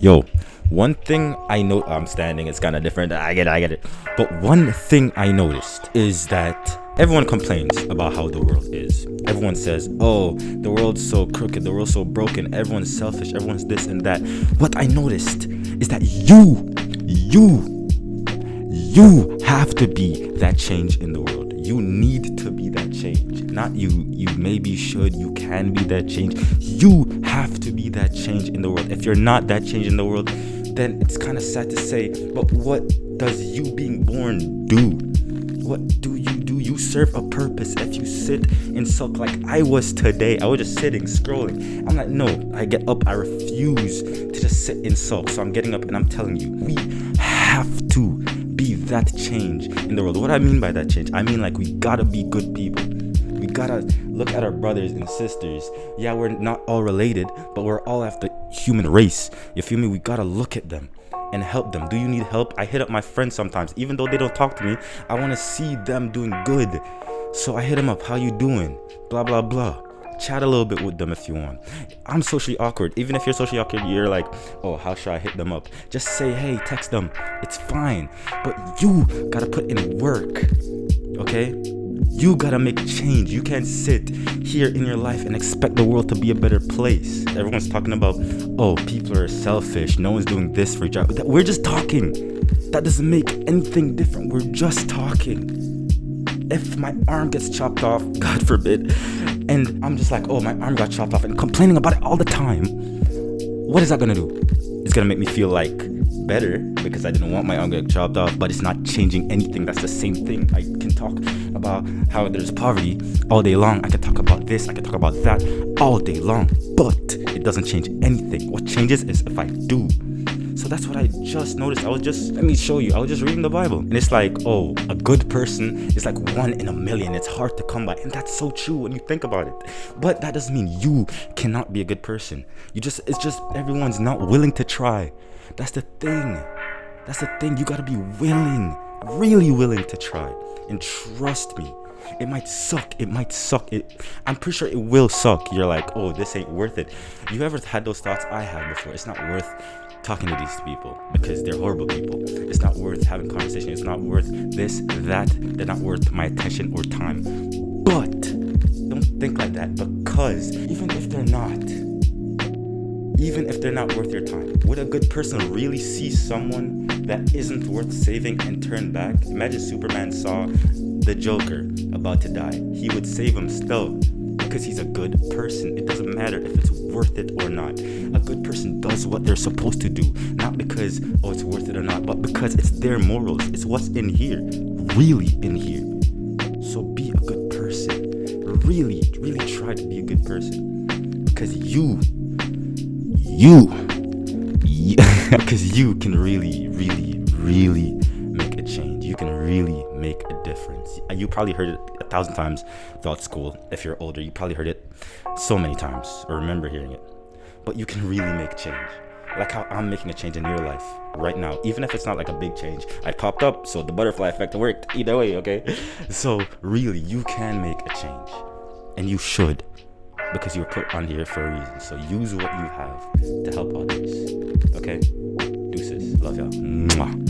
Yo, one thing I know, I'm standing, it's kind of different. I get it. But one thing I noticed is that everyone complains about how the world is. Everyone says, oh, the world's so crooked, the world's so broken, everyone's selfish, everyone's this and that. What I noticed is that you have to be that change in the world. You need to be that change. Not you maybe should, you can be that change. You have to be that change in the world. If you're not that change in the world, then it's kind of sad to say, but what does you being born do? What do? You serve a purpose. If you sit and sulk like I was today, I was just sitting, scrolling. I'm like, no, I get up, I refuse to just sit and sulk. So I'm getting up and I'm telling you, we have to be that change in the world. What I mean by that change, I mean like we gotta be good people. We gotta look at our brothers and sisters. Yeah, we're not all related, but we're all of the human race. You feel me? We gotta look at them and help them. Do you need help? I hit up my friends sometimes, even though they don't talk to me. I want to see them doing good, so I hit them up. How you doing? Blah blah blah. Chat a little bit with them if you want. I'm socially awkward. Even if you're socially awkward, you're like, oh, how should I hit them up? Just say, hey, text them. It's fine. But you gotta put in work, okay? You gotta make change. You can't sit here in your life and expect the world to be a better place. Everyone's talking about, oh, people are selfish. No one's doing this for a job. We're just talking. That doesn't make anything different. We're just talking. If my arm gets chopped off, God forbid, and I'm just like, oh, my arm got chopped off and complaining about it all the time, what is that gonna do? It's gonna make me feel like better because I didn't want my arm to get chopped off, but it's not changing anything. That's the same thing. I can talk about how there's poverty all day long. I can talk about this, I can talk about that all day long, but it doesn't change anything. What changes is if I do. So that's what I just noticed. Let me show you. I was just reading the Bible. And it's like, oh, a good person is like 1 in a million. It's hard to come by. And that's so true when you think about it. But that doesn't mean you cannot be a good person. It's just everyone's not willing to try. That's the thing. You gotta be willing, really willing to try. And trust me, it might suck. I'm pretty sure it will suck. You're like, oh, this ain't worth it. You ever had those thoughts? I have before. It's not worth talking to these people because they're horrible people. It's not worth having conversation. It's not worth this, that. They're not worth my attention or time. But don't think like that, because even if they're not worth your time, would a good person really see someone that isn't worth saving and turn back? Imagine Superman saw the Joker about to die. He would save him still because he's a good person. It doesn't matter if it's worth it or not. A good person does what they're supposed to do, not because, oh, it's worth it or not, but because it's their morals. It's what's in here, really in here. So be a good person. Really, really try to be a good person, because because you can really, really, really make a change. You can really make a difference. You probably heard it 1,000 times throughout school. If you're older, you probably heard it so many times or remember hearing it. But you can really make change. Like how I'm making a change in your life right now. Even if it's not like a big change. I popped up, so the butterfly effect worked. Either way, okay? So really, you can make a change. And you should. Because you were put on here for a reason. So use what you have to help others. Okay? Deuces. Love y'all. Mwah.